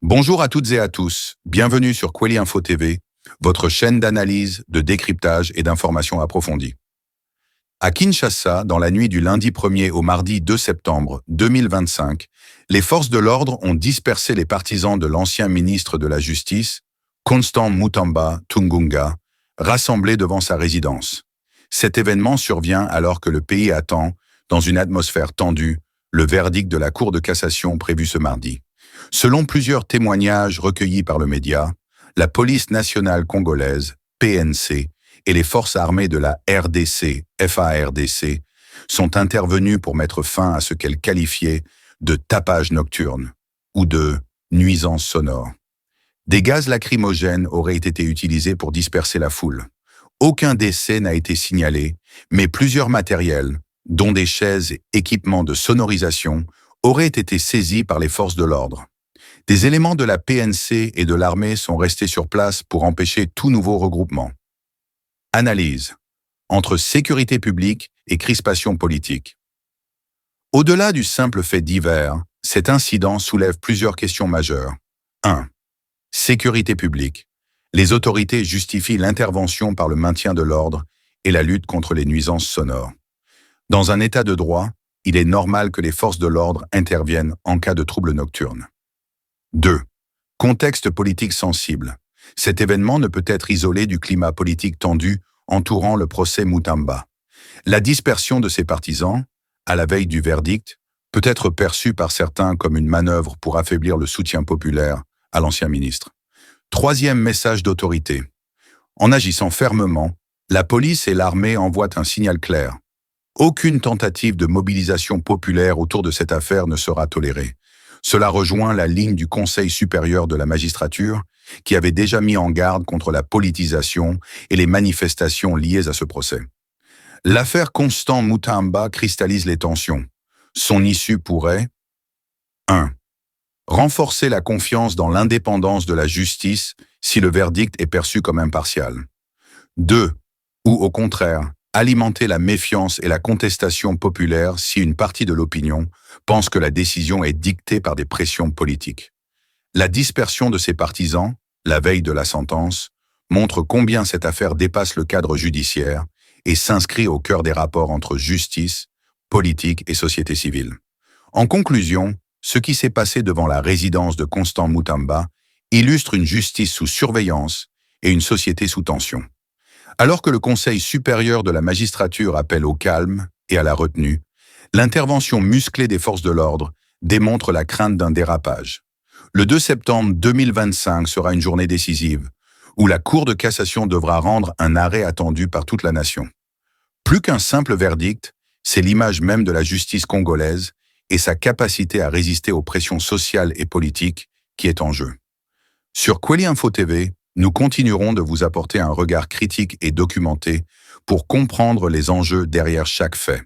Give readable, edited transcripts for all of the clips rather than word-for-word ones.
Bonjour à toutes et à tous, bienvenue sur Kweli Info TV, votre chaîne d'analyse, de décryptage et d'informations approfondies. À Kinshasa, dans la nuit du lundi 1er au mardi 2 septembre 2025, les forces de l'ordre ont dispersé les partisans de l'ancien ministre de la Justice, Constant Mutamba Tunganga, rassemblés devant sa résidence. Cet événement survient alors que le pays attend, dans une atmosphère tendue, le verdict de la Cour de cassation prévu ce mardi. Selon plusieurs témoignages recueillis par le média, la police nationale congolaise, PNC, et les forces armées de la RDC, FARDC, sont intervenues pour mettre fin à ce qu'elles qualifiaient de tapage nocturne ou de nuisance sonore. Des gaz lacrymogènes auraient été utilisés pour disperser la foule. Aucun décès n'a été signalé, mais plusieurs matériels, dont des chaises et équipements de sonorisation, auraient été saisis par les forces de l'ordre. Des éléments de la PNC et de l'armée sont restés sur place pour empêcher tout nouveau regroupement. Analyse. Entre sécurité publique et crispation politique. Au-delà du simple fait divers, cet incident soulève plusieurs questions majeures. 1. Sécurité publique. Les autorités justifient l'intervention par le maintien de l'ordre et la lutte contre les nuisances sonores. Dans un état de droit, il est normal que les forces de l'ordre interviennent en cas de troubles nocturnes. 2. Contexte politique sensible. Cet événement ne peut être isolé du climat politique tendu entourant le procès Mutamba. La dispersion de ses partisans, à la veille du verdict, peut être perçue par certains comme une manœuvre pour affaiblir le soutien populaire à l'ancien ministre. Troisième message d'autorité. En agissant fermement, la police et l'armée envoient un signal clair. Aucune tentative de mobilisation populaire autour de cette affaire ne sera tolérée. Cela rejoint la ligne du Conseil supérieur de la magistrature, qui avait déjà mis en garde contre la politisation et les manifestations liées à ce procès. L'affaire Constant Mutamba cristallise les tensions. Son issue pourrait 1. Renforcer la confiance dans l'indépendance de la justice si le verdict est perçu comme impartial. 2. Ou au contraire, alimenter la méfiance et la contestation populaire si une partie de l'opinion pense que la décision est dictée par des pressions politiques. La dispersion de ses partisans, la veille de la sentence, montre combien cette affaire dépasse le cadre judiciaire et s'inscrit au cœur des rapports entre justice, politique et société civile. En conclusion, ce qui s'est passé devant la résidence de Constant Mutamba illustre une justice sous surveillance et une société sous tension. Alors que le Conseil supérieur de la magistrature appelle au calme et à la retenue, l'intervention musclée des forces de l'ordre démontre la crainte d'un dérapage. Le 2 septembre 2025 sera une journée décisive, où la Cour de cassation devra rendre un arrêt attendu par toute la nation. Plus qu'un simple verdict, c'est l'image même de la justice congolaise et sa capacité à résister aux pressions sociales et politiques qui est en jeu. Sur Kweli Info TV, nous continuerons de vous apporter un regard critique et documenté pour comprendre les enjeux derrière chaque fait.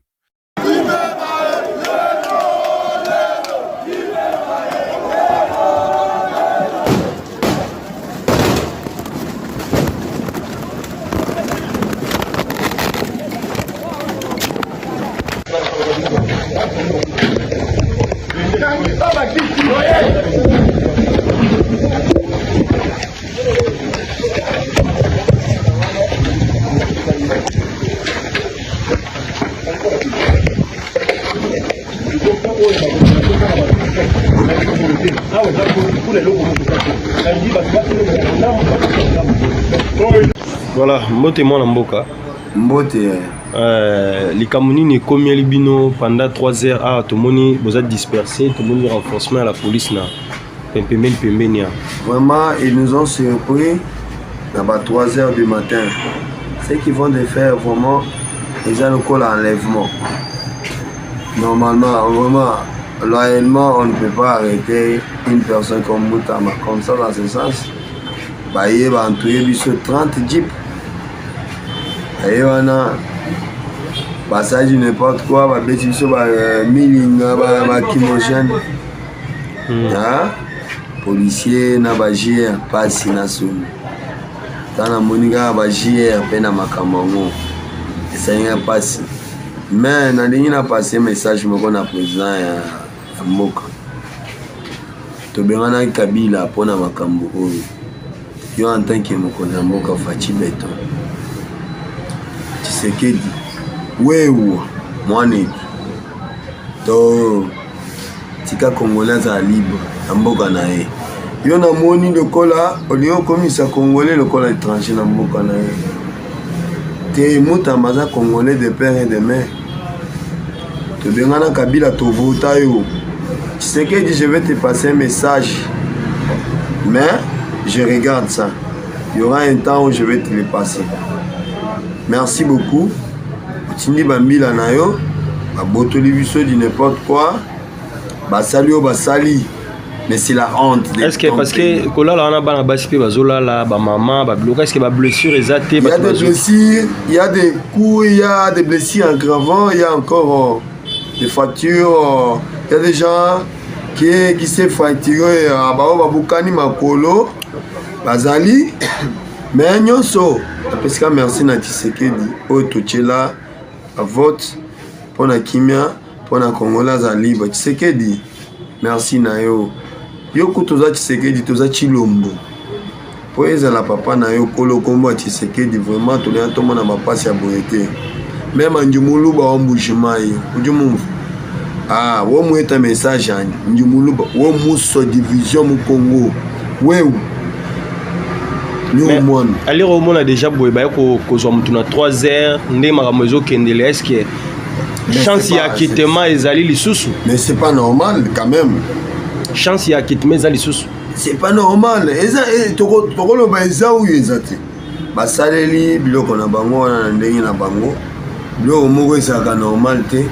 Voilà, mbote mwana mboka. Mbote. Likambo nini ekomi libino pendant 3 heures à tomoni boza dispersé, tomoni renforcement à la police na pembeni. Vraiment, ils nous ont surpris à 3 heures du matin. Ce qu'ils vont de faire, vraiment, ils ont le col enlèvement. Normalement, vraiment, loyalement, on ne peut pas arrêter une personne comme Mutamba. Comme ça, dans ce sens, il va entouiller 30 jeeps. Et on a passage n'importe quoi, va baisser sur milling, va kimogène. Policier na ba JR passe na solo. Tana moninga ba JR pena makamango. Ça passe. Mais na ndingi na passer message moko na président ya mboka. tobengana Kabila pona makambo oyo yo en tant que mokonzi ya mboka Faci Beton Tshisekedi wewe mwaneki to tika Congolais za libre na mboka na ye yo namoni lokola olio komisa Congolais lokola étranger na mboka na ye te mutamba za Congolais de père et de mère tobengana Kabila tovota yo Tshisekedi, je vais te passer un message, mais je regarde ça. Il y aura un temps où je vais te le passer. Merci beaucoup. Tindi Bambila Nayo, Botoli Bisso dit n'importe quoi, Basali ou Basali, mais c'est la honte. Est-ce que parce que Kola là on a ban basipe bazola là, ba maman, ba bloqué, est-ce que ba blessure exacte? Il y a des blessures, il y a des coups, il y a des blessures aggravants, il y a encore des fractures. Il y a des gens qui se fracturent à Babukani Makolo, Bazali, mais nyonso. Parce que merci na Tshisekedi, au Tochela, à vote, pour la Kimia, pour la Congolais à libre. Tshisekedi, merci na yo. Yo kutoza Tshisekedi, toza Chilombo. Pour les la papa na yo, Kolo Kombo Tshisekedi, vraiment, tout le monde na ma passe à boyete. Même en Djumulu, ba embouchement yo. Djumulu. Ah, wo mweta message ani njumuluba wo muso division mu Congo wewe ni mwana ali romona déjà boye ba ko zo mutuna 3h ndé maramozo kendele est-ce que chance ya kitema ezali lisusu mais c'est pas normal quand même chance ya kitema ezali lisusu c'est pas normal eza toko lo ba eza ou ezate basaleli biloko na bango na ndenge na bango biloko moko ezaka normal te.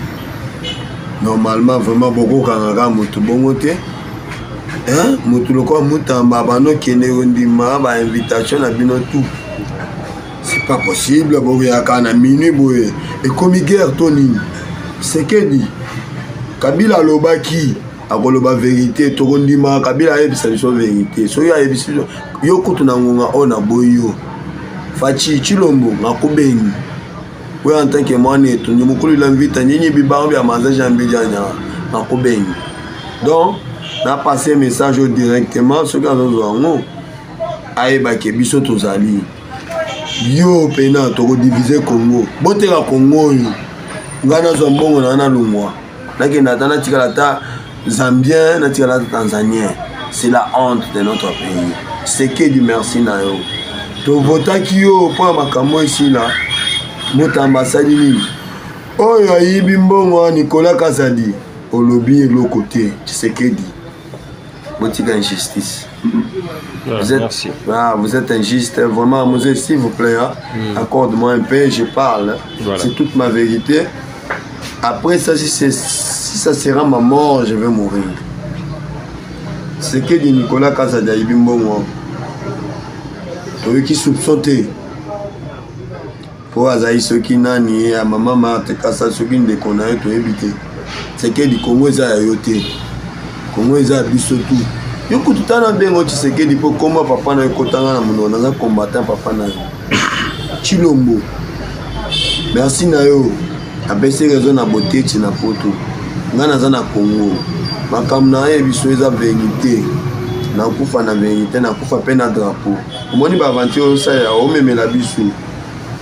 Normalement, vraiment, beaucoup de mutu bongote. Hein? Mutu loko mutamba bano kene ondima ba invitation na bino tout. C'est pas possible, bon ya kana minuit boye. Et comme guerre toni. C'est que dit Kabila lobaki akoloba vérité to ondima Kabila yebisa biso vérité. So ya yebisa yo kutu na ngonga ona boyo. Faci Chilombo ngakubengi. Oui, en tant que moi, nous avons l'invite à Nini Bibarbi à manger Jambidjania, à Koubeng. Donc, on a passé un message directement sur le Gazon. Aïba Kebiso Tozali. Yo, Pena, Toro divisé Congo. Botera Congo, Gana Zombon, on a l'Umwa. Là, il y a un Tikalata Zambien, un Tikalata Tanzanien. C'est la honte de notre pays. C'est que du merci, Nayo. To vota Kyo, pour ma camo ici, là. Mutamba Salini. Oh, il y a Bimbongo, Nicolas Kazadi. Au lobby et l'autre côté, Tshisekedi. Botika injustice. Merci. Vous êtes injuste. Vraiment, Moses, s'il vous plaît, accorde-moi un peu, je parle. Voilà. C'est toute ma vérité. Après ça, si ça sera ma mort, je vais mourir. Tshisekedi, Nicolas Kazadi, Bimbongo. Pour eux qui soupçontent. Pour Azaï, ceux qui n'ont ni à maman, Marthe, Kassa, ceux qui ne connaissent pas, éviter. C'est que du Congo, ils ont yoté. Congo, ils ont biso tout. Yo tout le temps, c'est que du comment papa n'a pas de combattant, papa n'a Chilombo. Merci, Nayo. A baissé raison à beauté, tu n'as pas tout. Ngana Congo. Ma camna est biso, ils ont vérité. Na kufa na vérité, na kufa peine à drapeau. Comment il va aventurer ça, on me met la biso.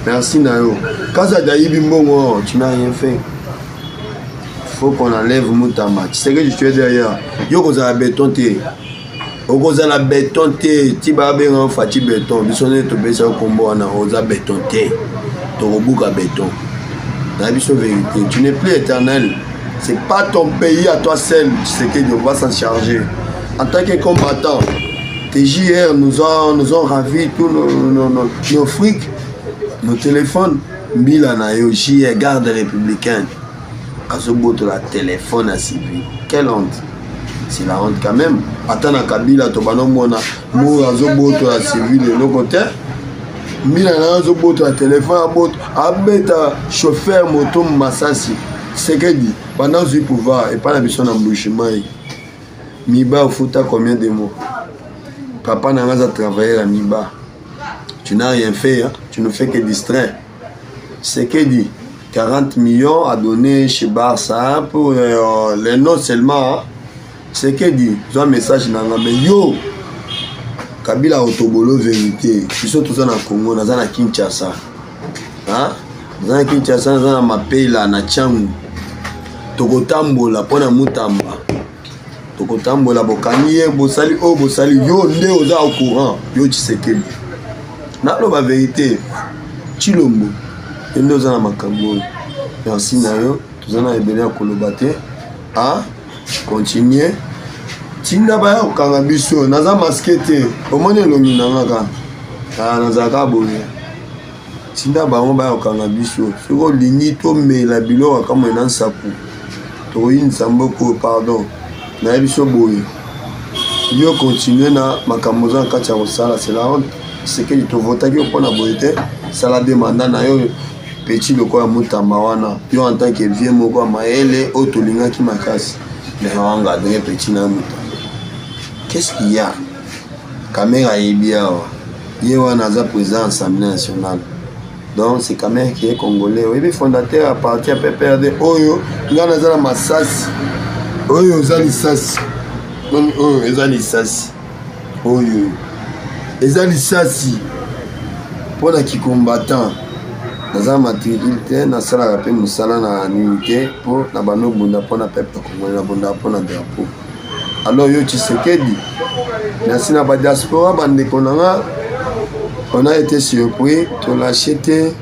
Merci Nayo. Kaza Daïbi Mbongo, tu n'as rien fait. Il faut qu'on enlève Moutamba. Tu sais que je suis derrière. Yo koza la béton té. Okoza la béton té. Tiba ben Faci Beton. Bisonne to besa combo ana oza béton té. Torobuka béton. La biso vérité. Tu n'es plus éternel. C'est pas ton pays à toi seul. Tu sais que Dieu va s'en charger. En tant que combattant, tes JR nous ont ravi tous nos frics. Nos téléphones, Mila Nayo, JR, garde républicaine. Azoboto la téléphone à civil. Quelle honte. C'est la honte quand même. Attends, Kabila, Tobano Mona, Mou Azoboto la civil de nos côtés. Mila Azoboto la téléphone, Abeta chauffeur moto Massassi. C'est que dit, pendant ce pouvoir, et pas la mission d'embouchement. Miba, Fouta, combien de mots? Papa n'a pas travaillé à Miba. Tu n'as rien fait, hein? Tu ne fais que distraire. C'est que dit 40 millions à donner chez Barça pour les noms seulement. Hein? c'est que dit un message nanga mais yo Kabila otobolo vérité biso toza na Congo naza na Kinshasa hein naza na Kinshasa naza na Mapela na Tchangu tokotambola pona mutamba tokotambola bokanie bosali o bosali yo nde oza au courant yo Tshisekedi na loba vérité Chilombo nde oza na makambo merci na yo toza na ebele koloba te ah continuer tinda baya okanga biso naza maske te omoni elongi nanga kaka nazalaka boye tinda bango baya okanga biso soki olingi tomela biloko kaka moye na nsaku tokoyinisa mboko pardon nayebi biso boye yo continue na makambo oza na kati ya kosala c'est la honte sekeli tovotaki yo mpona boye te sala demanda na yo petit lokola mutamba wana yo en tant que vie moko ya mayele oyo tolingaki makasi mais wangadre petit na mutamba qu'est-ce qu'il y a caméra yebi awa ye wana aza président assemblée nationale donc c'est caméra qui est congolais oyebi fondateur à partir ya PPRD oyo nga naza na masasi oyo eza lisasi oyo eza lisasi oyo eza lisasi mpona kicombattant naza matricule te nasalaka mpe mosala na nini te mpo na bano bunda mpona peuple congolais na bunda mpona drapeau alors yo Tshisekedi merci na badiaspora bandeko nanga on a été surpris tolâché te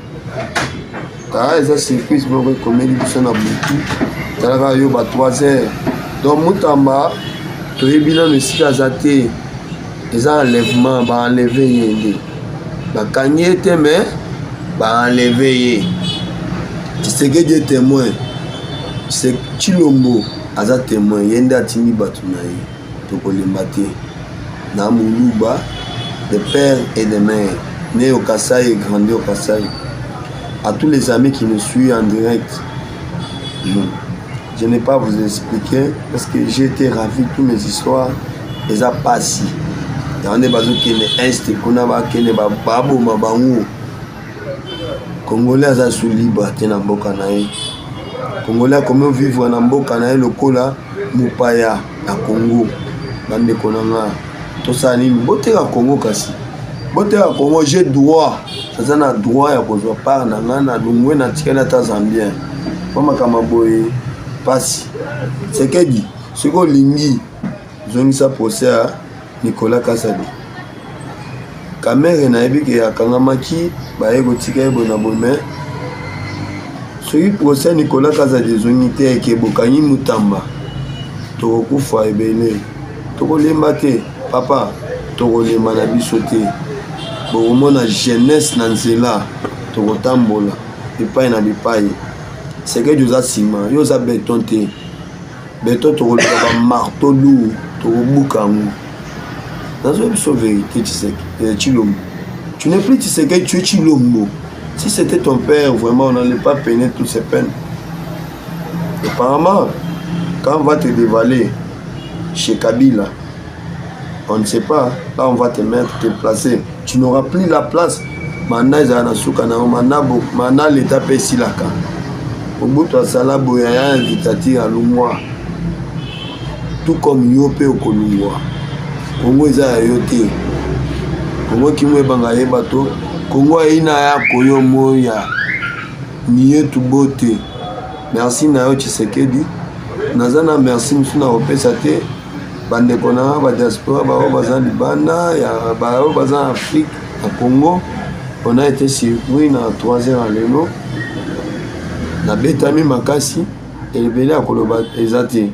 eza surprise moko ekomeli biso na butu talaka yo ba 3 heures donc mutamba toyebi nano esika aza te eza enlèvement baenleve ye nde bakangi ye te mais baenleve ye Tshisekedi est témoin c'est Chilombo aza témoin ye nde atindi bato na ye tokolemba te na moluba de père et de mère né au Kasaï et grandi au Kasaï. À tous les amis qui nous suivent en direct, je n'ai pas à vous expliquer parce que j'ai été ravi de toutes mes histoires et ça passe. Il y a des bazou qui ne est kunaba qui ne babo mabangu Congolais aza sous libre tena mboka na ye. Congolais comment vivre na mboka na ye lokola mupaya na Congo. Bande konanga to ça nini boteka Congo kasi. Boteka Congo j'ai droit. Ça na droit ya kozwa part na ngana lungwe na tikela ta Zambien. Kama kama boy pasi. C'est que dit ce ko lingi zongisa procès à Nicolas Kasadi. Kamere na ebiki ya kangamaki baye kotika ebona bome. Celui procès Nicolas Kasadi zongité ke bokanyi mutamba. Tokokufa ebele. Tokolemba te papa tokolemba na biso te. Bokomona jeunesse na nzela tokotambola epai na bipai. C'est que Dieu a ciment, yo za béton te. Béton tokoloba ba marteau lourd, tokobukango. Dans une vérité, tu sais, Chilombo. Tu n'es plus Tshisekedi, tu es Chilombo. Si c'était ton père, vraiment, on n'allait pas peiner toutes ces peines. Apparemment, quand on va te dévaler chez Kabila, on ne sait pas, là on va te mettre, te placer. Tu n'auras plus la place. Mana izana suka na mana l'état pesilaka. Obuto asala boyaya invitati à l'umwa. Tout comme yope okolungwa. Congo eza yo te. Congo kimwe banga ye bato. Congo ina ya koyo moya. Niye tubote. Merci na yo Tshisekedi. Nazana merci musuna opesa te. Bande kona ba diaspora ba baza libana ya ba baza Afrique à Congo. On a été surpris na 3 heures à lelo. Na betami makasi elebele akoloba ezate.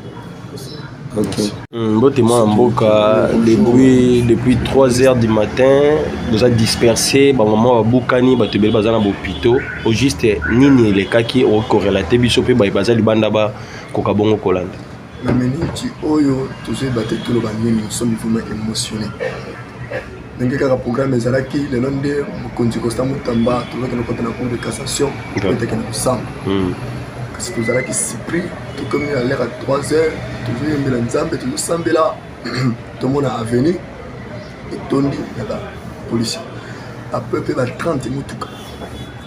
OK. Botémoin mboka depuis 3 heures du matin, nous a dispersé ba maman bukani bato bele bazana bopito au juste nini le kaki au corrélaté biso pe ba bazali banda ba kokabongo kolanda. La minute oyo toujours batté tout le banini nous sommes vraiment émotionnés. Donc il y a un programme ezalaki le londe mokonzi Constant Mutamba tout le côté na cour de cassation pour être qu'on ensemble. Parce que ezalaki surpris tout comme il a l'air à 3 heures toujours yembela nzambe toujours sambela tout le monde a venu et tondi là policier à peu près 30 mutuka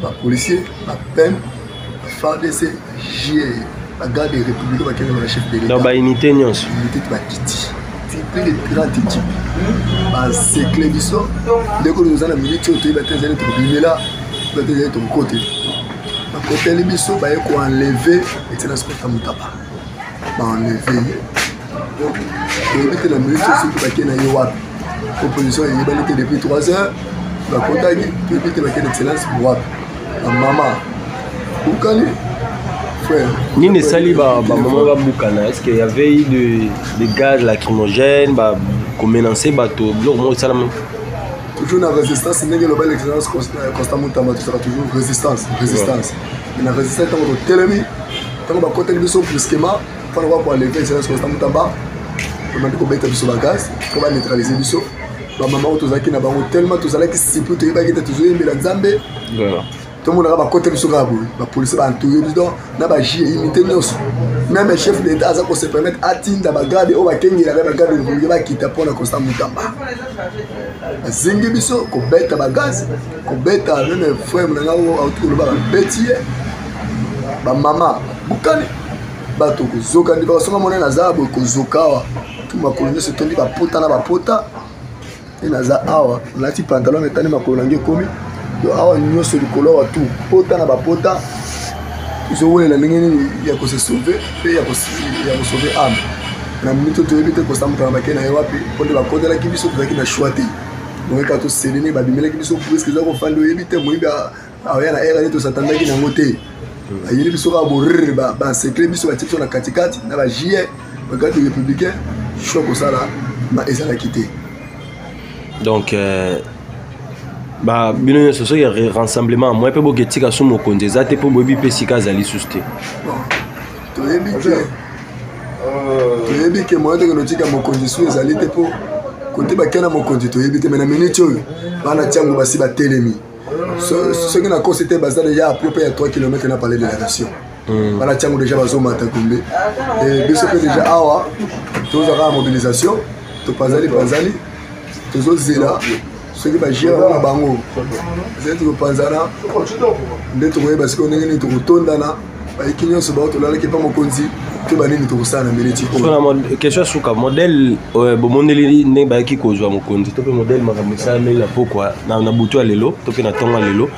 ba policier ba peine FARDC JE la garde républicaine qui est le chef de l'État. Donc, unité nyons. Unité qui va quitter. C'est plus de 30 types. C'est clé du sort. Dès que nous avons la minute, tu vas te dire que là, tu vas te dire ton côté. Côté les bisous, bah il faut enlever excellence Costa Moutamba. Bah enlever. Donc, éviter la minute aussi pour qu'il y ait une opposition est libérée depuis 3 heures. La contact, puis éviter la excellence pour maman. Boukani, frère. Nini Saliba, maman va Boukana. Est-ce qu'il y avait eu des gaz lacrymogènes, comme menacer bateau, bloc, moi ça la même. Toujours la résistance, il y a l'excellence Costa Moutamba, tu seras toujours résistance. Mais la résistance, quand on est tellement, quand on va côté les bisous brusquement, quand on va pour enlever l'excellence Costa Moutamba, on va dire qu'on va mettre sur la gaz, on va neutraliser les bisous. Maman, tu as tellement, tu as si pour te dire que tu as toujours aimé la Zambé. Tout le monde va côté bisous, la police va entourer les bisous, n'a pas agi, imiter nous. Même le chef d'État, ça peut se permettre d'atteindre la garde, on va gagner la garde, on va quitter pour la Costa Moutamba. Zingi biso ko beta bagaz ko beta même frère na autour ba betier ba mama bukani bato ko zoka ndi ba songa mona na zabo ko zokawa tu makolo se tondi ba pota na ba pota ina za awa lati pantalon etani makolo nge komi yo awa nyoso likolo wa tu pota na ba pota zo wela ndenge ya ko se sauver pe ya ko sauver âme na minute to ebite ko samta ba kena yapi pole ba kodela kibiso to na choite. Donc quand on s'est donné, bah bimele qui sont presque ça qu'on fait le éviter moi bah rien à errer tout ça tanda qui n'a moté. Il est biso aborer bah c'est clé biso type sur la katikati na ba JE regarde les républicains choc au ça là bah et ça l'a quitté. Donc bah bino ce soir il y a rassemblement moi pe boketi ka sumo konde za te po bobi pe sika zali suste. To ebike moi de que tika mo condition zali te po côté bakena mokonzi to yebite mais na minute oyo bana tiango basi ba telemi ce qui n'a constaté bazar déjà à peu près 3 km na parler de la nation bana tiango déjà bazo mata kumbe et biso pe déjà awa to za la mobilisation to pazali to zo zela ce qui va gérer na bango c'est to panzana ndeto ko parce que on est to tondana ba ikinyo so ba to la ke pa mokonzi. Question sur le modèle bomondeli ne ba ki ko jwa mokonzi to pe modèle makamisa la pourquoi na butu alelo to pe na tonga lelo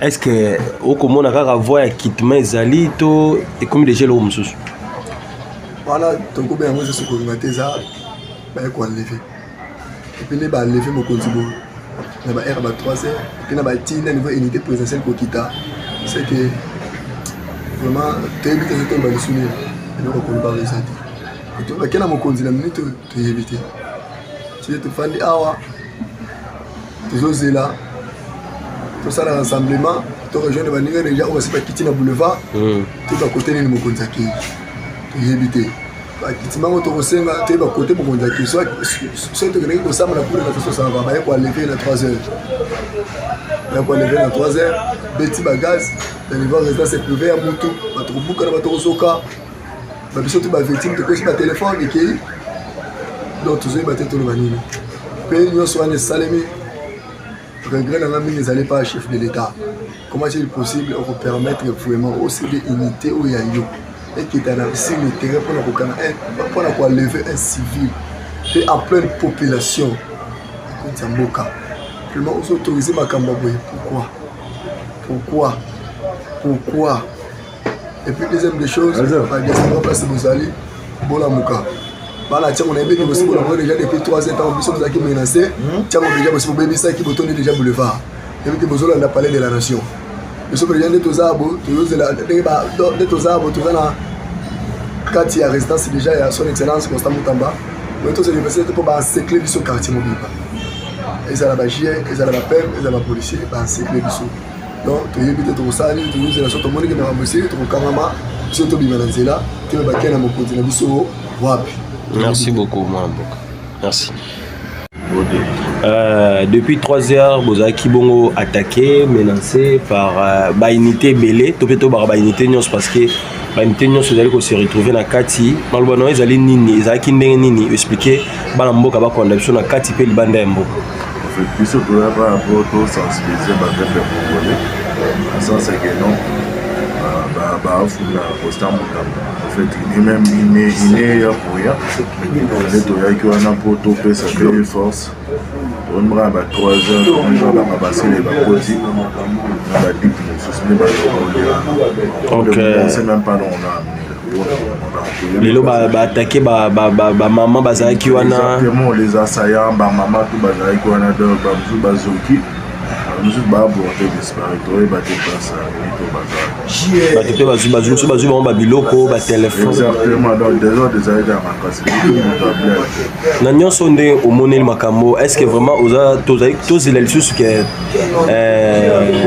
est-ce que au komona kaka voix ya kitma ezali to et comme déjà le mususu voilà to ko be yango se ko ngateza ba ko enlever et puis ne ba enlever mokonzi bo na ba r ba 3 heures et puis na ba tina niveau unité présidentielle ko kita c'est que vraiment t'éviter de tomber sur lui. Et on va les aider. Et tu vas qu'à mon conduit la minute de éviter. Tu vas te faire des awa. Tu oses là. Tout ça, le rassemblement. Tu rejoins le bannière déjà. On va se faire quitter le boulevard. Tu vas côté de mon conduit. Tu éviter. Tu vas tu vas côté pour conduire. Soit tu connais que ça, on a pour la façon ça va. Il faut lever à 3 heures. Il faut lever à 3 heures. Petit bagage. Tu vas rester c'est privé à Moutou. Tu vas te boucler à ton soka. Mais surtout ma victime, tu peux sur ma téléphone et qui donc toujours il battait tout le manille. Puis nous sommes les salémis. Regret dans la mine, ils n'allaient pas à chef de l'État. Comment est-il possible de permettre vraiment aussi des unités où il y a eu et qui est dans le terrain pour lever un civil et en pleine population. Vraiment, vous autorisez ma Kambaboué. Pourquoi? Et puis deuxième des choses, la diaspora place de Bozali, Bola Mouka. Voilà, tiens, on a bien aussi déjà depuis 3 ans, nous sommes qui menacés. Tiens, on a déjà aussi bébé ça qui boutonne déjà boulevard. Et puis Bozola on a parlé de la nation. Nous sommes déjà des Tozabo, des Tozabo, tout là. Quand il y a résidence déjà, il y a son excellence Costa Moutamba. Mais tous les universités pour encercler du quartier mobile. Ils ont la magie, ils ont la PEM, ils ont la police, ils ont encercler du sous. Donc, tu as évité de ça, tu as usé la sorte de monde qui m'a remboursé, tu as carrément, tu as oublié de là, tu as baqué dans mon continent, merci beaucoup, Mwambok. Merci. Depuis 3 heures, Bozaki Bongo attaqué, menacé par Bainité Belé, Topeto par Bainité Nyos parce que Bainité Nyos se retrouver dans Kati. Malbano, ils allaient Nini, ils allaient Nini, expliquer Balamboka va condamner na Kati pe Libanda Mbo. Puis ce problème par rapport au sensibiliser les Congolais, en sens que non, Costa Moutamba. fait, il est là pour rien. Il est qui a un peu topé sa force. On m'a 3 heures, on va passer les bacotis. On va dire que on ne sait même pas où on a. Les lots attaqué maman bazaki wana. Exactement, les assaillants, maman tout bazaki wana de bazoki. Nous sommes abordés disparaître, biloko ba téléphone. Exactement, donc des autres des aides à ma casse. Nanyo sonde au monel makambo. Est-ce que vraiment tous les choses que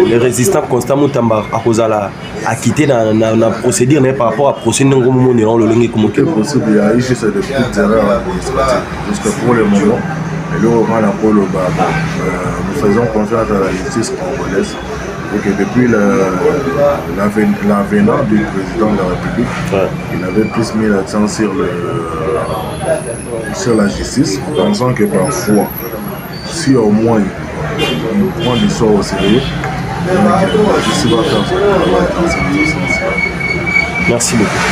les résistants constamment tamba à cause la a quitté na procédure par rapport à procédure ngo monel le lengi comme que possible il y a ici c'est des petites erreurs administratives jusqu'à pour le moment. Et là, nous faisons confiance à la justice congolaise et que depuis l'avènement du président de la République, il avait plus mis l'accent sur la justice, pensant que parfois, si au moins il prend l'histoire au sérieux, la justice va faire son travail dans ce sens. Merci beaucoup.